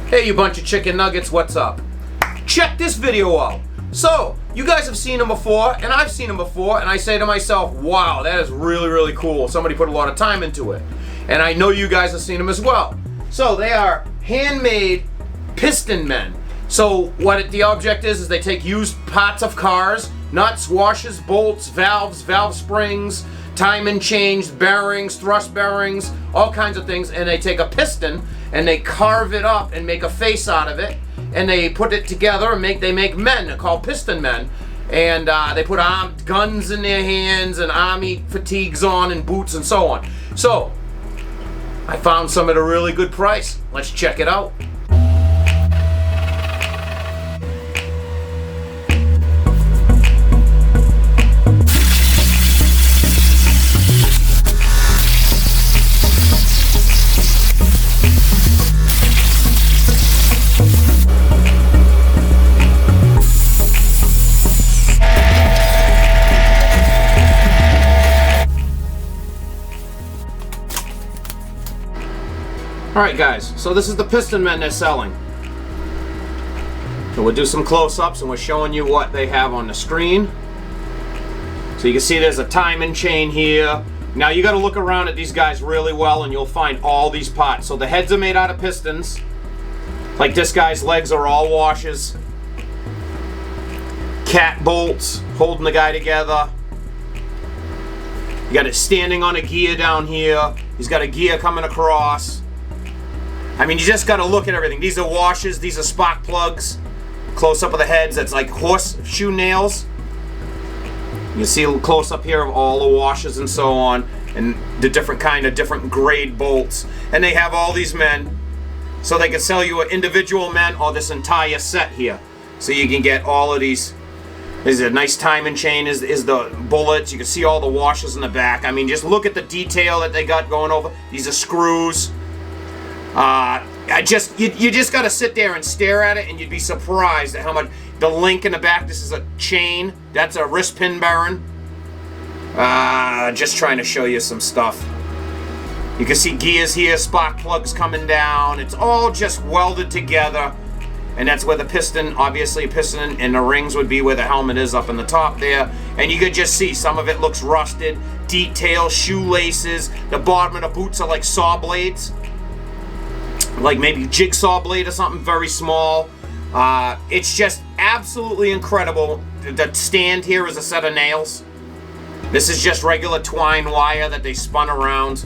Hey, you bunch of chicken nuggets, what's up? Check this video out. So, you guys have seen them before, and I've seen them before, and I say to myself, wow, that is really, really cool. Somebody put a lot of time into it. And I know you guys have seen them as well. So, they are handmade piston men. So, what the object is they take used parts of cars, nuts, washers, bolts, valves, valve springs, timing chains, bearings, thrust bearings, all kinds of things, and they take a piston and they carve it up and make a face out of it, and they put it together and they make men. They're called piston men, and they put armed guns in their hands and army fatigues on and boots and so on. So I found some at a really good price. Let's check it out. Alright guys, so this is the piston men they're selling. So we'll do some close-ups and we're showing you what they have on the screen. So you can see there's a timing chain here. Now you got to look around at these guys really well and you'll find all these parts. So the heads are made out of pistons. Like this guy's legs are all washers. Cat bolts holding the guy together. You got it standing on a gear down here. He's got a gear coming across. I mean, you just got to look at everything. These are washers. These are spark plugs. Close up of the heads. That's like horseshoe nails. You see a close up here of all the washers and so on, and the different grade bolts. And they have all these men, so they can sell you an individual men or this entire set here. So you can get all of these. There's a nice timing chain. Is the bullets. You can see all the washers in the back. I mean, just look at the detail that they got going over. These are screws. You just got to sit there and stare at it, and you'd be surprised at how much. The link in the back, this is a chain. That's a wrist pin bearing. Just trying to show you some stuff. You can see gears here, spark plugs coming down. It's all just welded together, and that's where the piston, obviously piston, and the rings would be where the helmet is up in the top there. And you could just see some of it looks rusted. Detail, shoelaces. The bottom of the boots are like saw blades. Like maybe jigsaw blade or something very small. It's just absolutely incredible. The stand here is a set of nails. This is just regular twine wire that they spun around.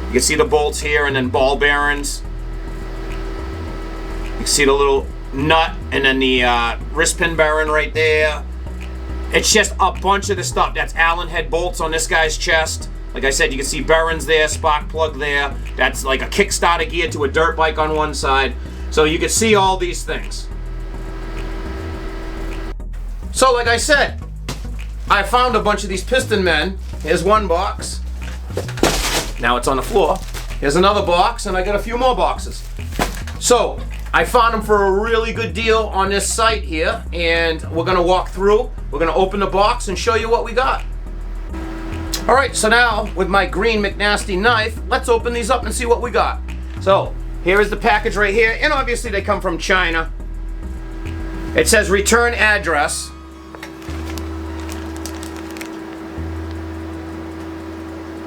You can see the bolts here and then ball bearings. You can see the little nut and then the wrist pin bearing right there. It's just a bunch of the stuff. That's Allen head bolts on this guy's chest. Like I said, you can see bearings there, spark plug there. That's like a Kickstarter gear to a dirt bike on one side. So you can see all these things. So like I said, I found a bunch of these piston men. Here's one box. Now it's on the floor. Here's another box, and I got a few more boxes. So I found them for a really good deal on this site here, and we're gonna walk through. We're gonna open the box and show you what we got. Alright, so now with my green MCNASTY knife, let's open these up and see what we got. So, here is the package right here, and obviously they come from China. It says return address.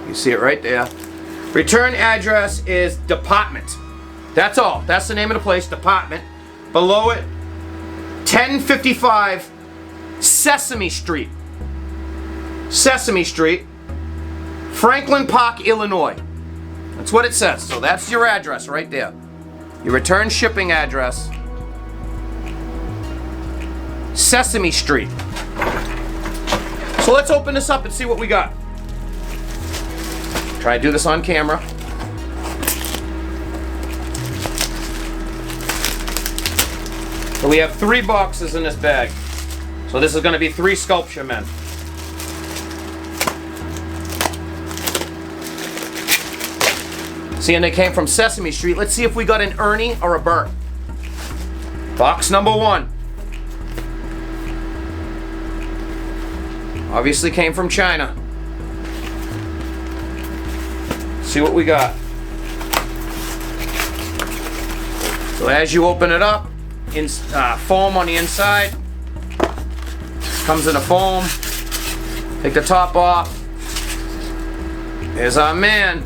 You see it right there. Return address is department. That's all. That's the name of the place, department. Below it, 1055 Sesame Street. Sesame Street. Franklin Park, Illinois. That's what it says. So that's your address right there. Your return shipping address. Sesame Street. So let's open this up and see what we got. Try to do this on camera. So we have 3 boxes in this bag. So this is going to be 3 sculpture men. See, and they came from Sesame Street. Let's see if we got an Ernie or a Bert. Box number 1. Obviously came from China. See what we got. So as you open it up, foam on the inside. Comes in a foam. Take the top off. There's our man.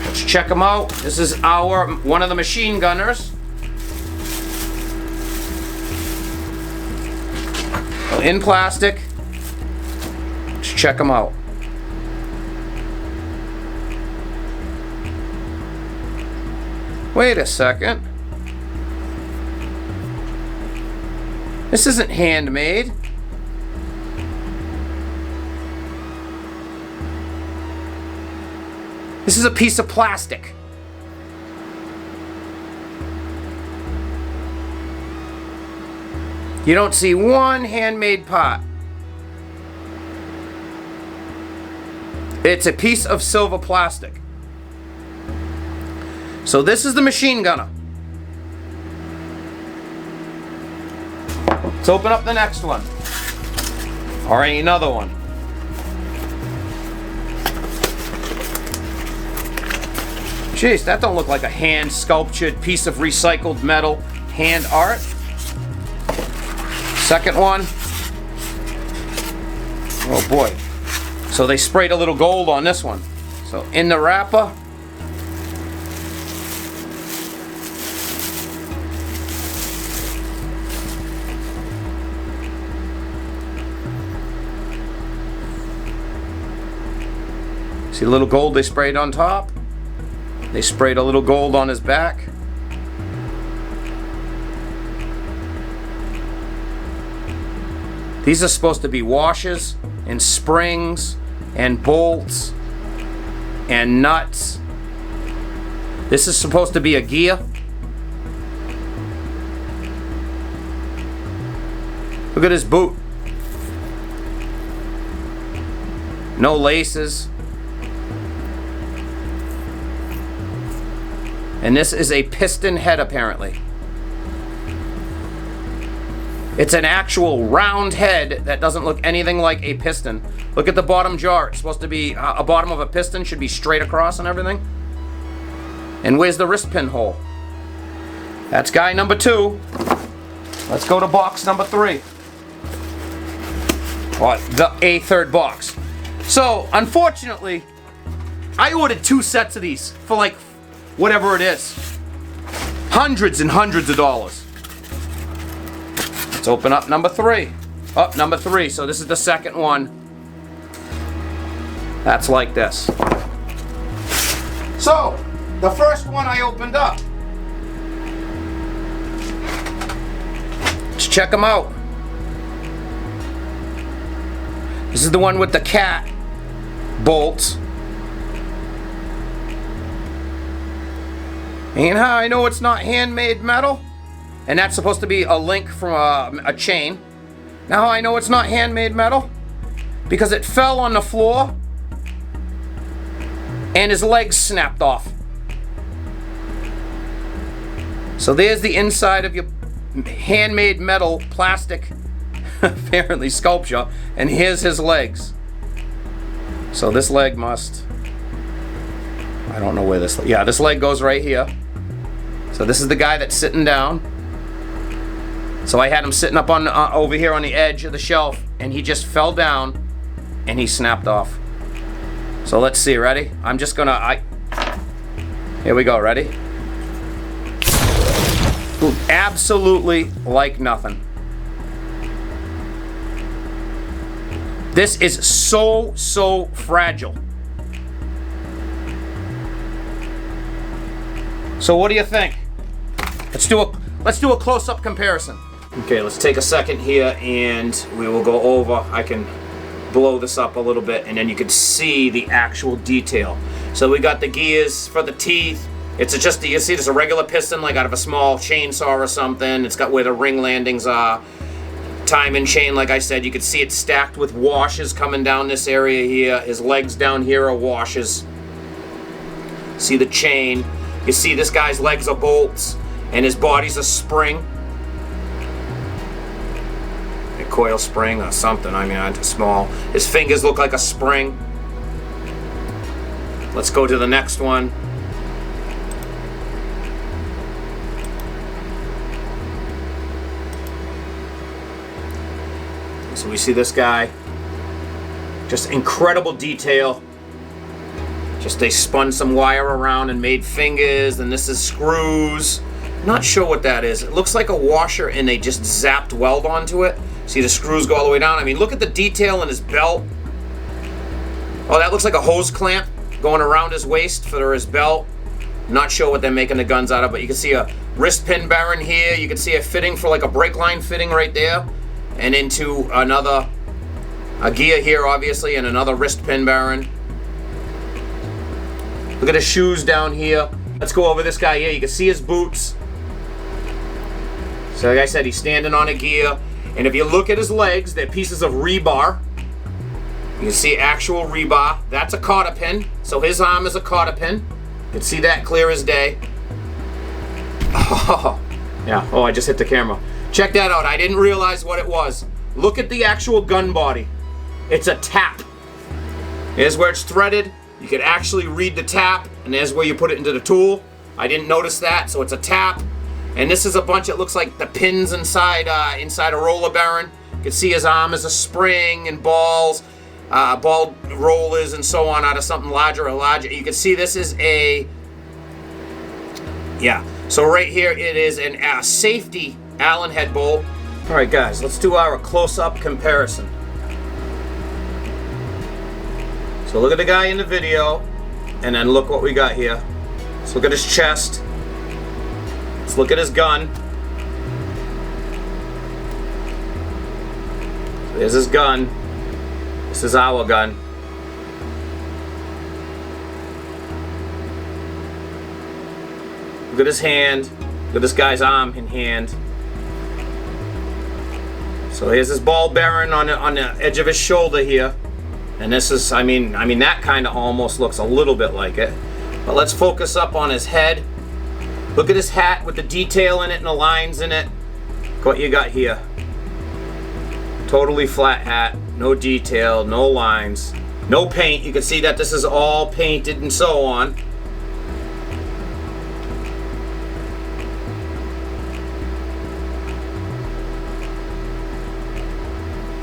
Let's check him out. This is one of the machine gunners. In plastic. Let's check him out. Wait a second. This isn't handmade. This is a piece of plastic. You don't see one handmade part. It's a piece of silver plastic. So this is the machine gunner. Let's open up the next one. Or another one. Jeez, that don't look like a hand sculptured piece of recycled metal hand art. Second one. Oh boy. So they sprayed a little gold on this one. So in the wrapper. See the little gold they sprayed on top? They sprayed a little gold on his back. These are supposed to be washers and springs and bolts and nuts. This is supposed to be a gear. Look at his boot. No laces. And this is a piston head, apparently. It's an actual round head that doesn't look anything like a piston. Look at the bottom jar. It's supposed to be a bottom of a piston, should be straight across and everything. And where's the wrist pin hole? That's guy number 2. Let's go to box number 3. Or a third box. So, unfortunately, I ordered 2 sets of these for like whatever it is. Hundreds and hundreds of dollars. Let's open up number 3. Oh, number 3. So this is the second one. That's like this. So, the first one I opened up. Let's check them out. This is the one with the cat bolts. And how I know it's not handmade metal? And that's supposed to be a link from a chain. Now how I know it's not handmade metal? Because it fell on the floor and his legs snapped off. So there's the inside of your handmade metal plastic apparently sculpture, and here's his legs. So this leg must, I don't know where this, yeah, this leg goes right here. So this is the guy that's sitting down. So I had him sitting up on over here on the edge of the shelf, and he just fell down and he snapped off. So let's see, ready? I'm just gonna, here we go, ready? Ooh, absolutely like nothing. This is so fragile. So what do you think? Let's do a close-up comparison. Okay, let's take a second here and we will go over. I can blow this up a little bit and then you can see the actual detail. So we got the gears for the teeth. It's just, you see there's a regular piston like out of a small chainsaw or something. It's got where the ring landings are. Timing chain, like I said, you can see it stacked with washers coming down this area here. His legs down here are washers. See the chain. You see this guy's legs are bolts and his body's a spring. A coil spring or something, I mean, it's small. His fingers look like a spring. Let's go to the next one. So we see this guy. Just incredible detail. Just they spun some wire around and made fingers, and this is screws. Not sure what that is. It looks like a washer and they just zapped weld onto it. See the screws go all the way down. I mean, look at the detail in his belt. Oh, that looks like a hose clamp going around his waist for his belt. Not sure what they're making the guns out of, but you can see a wrist pin bearing here. You can see a fitting for like a brake line fitting right there. And into a gear here, obviously, and another wrist pin bearing. Look at his shoes down here. Let's go over this guy here. You can see his boots. So like I said, he's standing on a gear. And if you look at his legs, they're pieces of rebar. You can see actual rebar. That's a cotter pin. So his arm is a cotter pin. You can see that clear as day. Oh, yeah. Oh, I just hit the camera. Check that out. I didn't realize what it was. Look at the actual gun body. It's a tap. Here's where it's threaded. You can actually read the tap, and there's where you put it into the tool. I didn't notice that, so it's a tap. And this is a bunch, it looks like the pins inside a roller bearing. You can see his arm is a spring and balls, ball rollers and so on out of something larger or larger. You can see this is a, yeah. So right here it is a safety Allen head bolt. All right guys, let's do our close-up comparison. So look at the guy in the video, and then look what we got here. Let's look at his chest. Let's look at his gun. So there's his gun. This is our gun. Look at his hand. Look at this guy's arm and hand. So here's his ball bearing on the edge of his shoulder here. And this is, I mean that kind of almost looks a little bit like it. But let's focus up on his head. Look at his hat with the detail in it and the lines in it. Look what you got here. Totally flat hat, no detail, no lines, no paint. You can see that this is all painted and so on.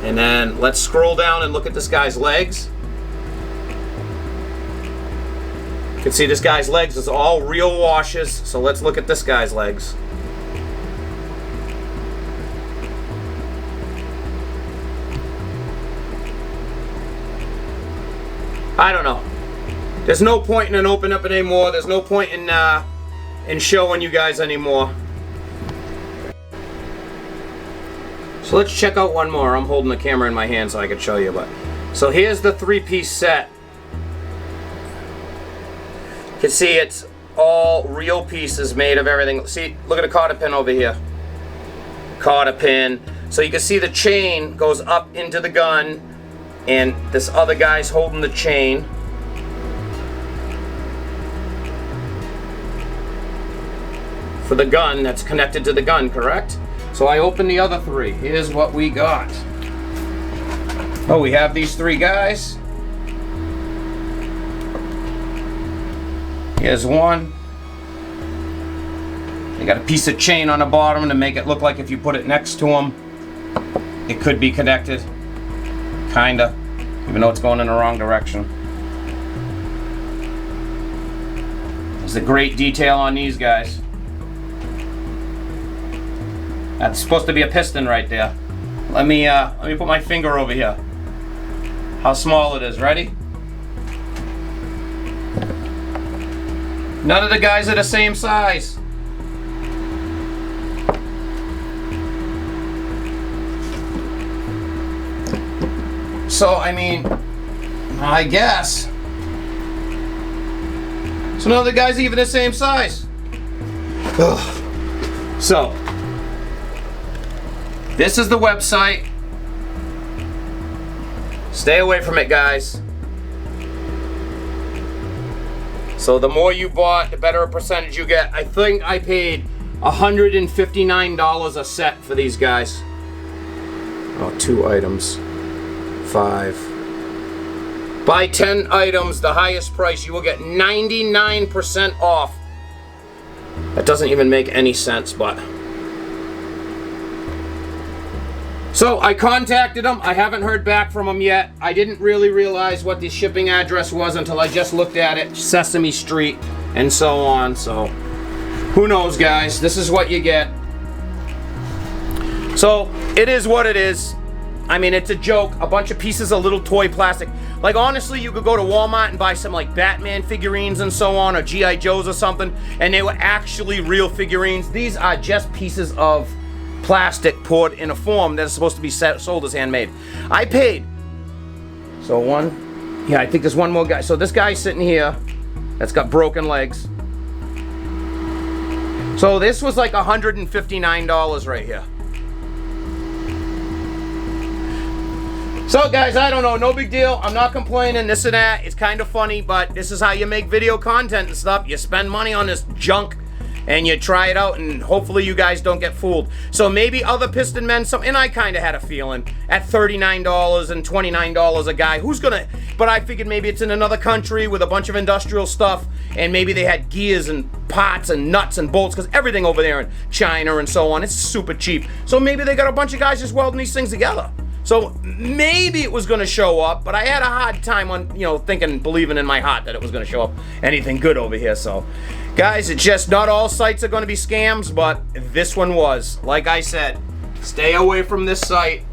And then let's scroll down and look at this guy's legs. You can see this guy's legs is all real washes. So let's look at this guy's legs. I don't know. There's no point in an open up it anymore. There's no point in showing you guys anymore. So let's check out one more. I'm holding the camera in my hand so I can show you. So here's the three-piece set. You can see it's all real pieces made of everything. See, look at the cotter pin over here. Cotter pin. So you can see the chain goes up into the gun, and this other guy's holding the chain. For the gun that's connected to the gun, correct? So I opened the other three. Here's what we got. Oh, we have these three guys. Here's one. They got a piece of chain on the bottom to make it look like if you put it next to them, it could be connected. Kinda. Even though it's going in the wrong direction. There's a great detail on these guys. That's supposed to be a piston right there. Let me put my finger over here. How small it is, ready? None of the guys are the same size. So, I mean, I guess. So none of the guys are even the same size. Ugh. So, this is the website. Stay away from it, guys. So the more you bought, the better a percentage you get. I think I paid $159 a set for these guys. Oh, 2 items. 5. Buy 10 items, the highest price. You will get 99% off. That doesn't even make any sense, but... So I contacted them. I haven't heard back from them yet. I didn't really realize what the shipping address was until I just looked at it. Sesame Street and so on. So who knows, guys? This is what you get. So it is what it is. I mean, it's a joke. A bunch of pieces of little toy plastic. Like, honestly, you could go to Walmart and buy some, like, Batman figurines and so on, or G.I. Joes or something, and they were actually real figurines. These are just pieces of plastic poured in a form that's supposed to be sold as handmade. I paid. So I think there's one more guy. So this guy's sitting here that's got broken legs. So this was like $159 right here. So guys, I don't know, no big deal. I'm not complaining, this and that. It's kind of funny, but this is how you make video content and stuff. You spend money on this junk and you try it out, and hopefully you guys don't get fooled. So maybe other piston men, and I kind of had a feeling at $39 and $29 a guy, but I figured maybe it's in another country with a bunch of industrial stuff, and maybe they had gears and parts and nuts and bolts, because everything over there in China and so on, it's super cheap. So maybe they got a bunch of guys just welding these things together. So maybe it was going to show up, but I had a hard time on, believing in my heart that it was going to show up anything good over here. So, guys, it's just not all sites are going to be scams, but this one was. Like I said, stay away from this site.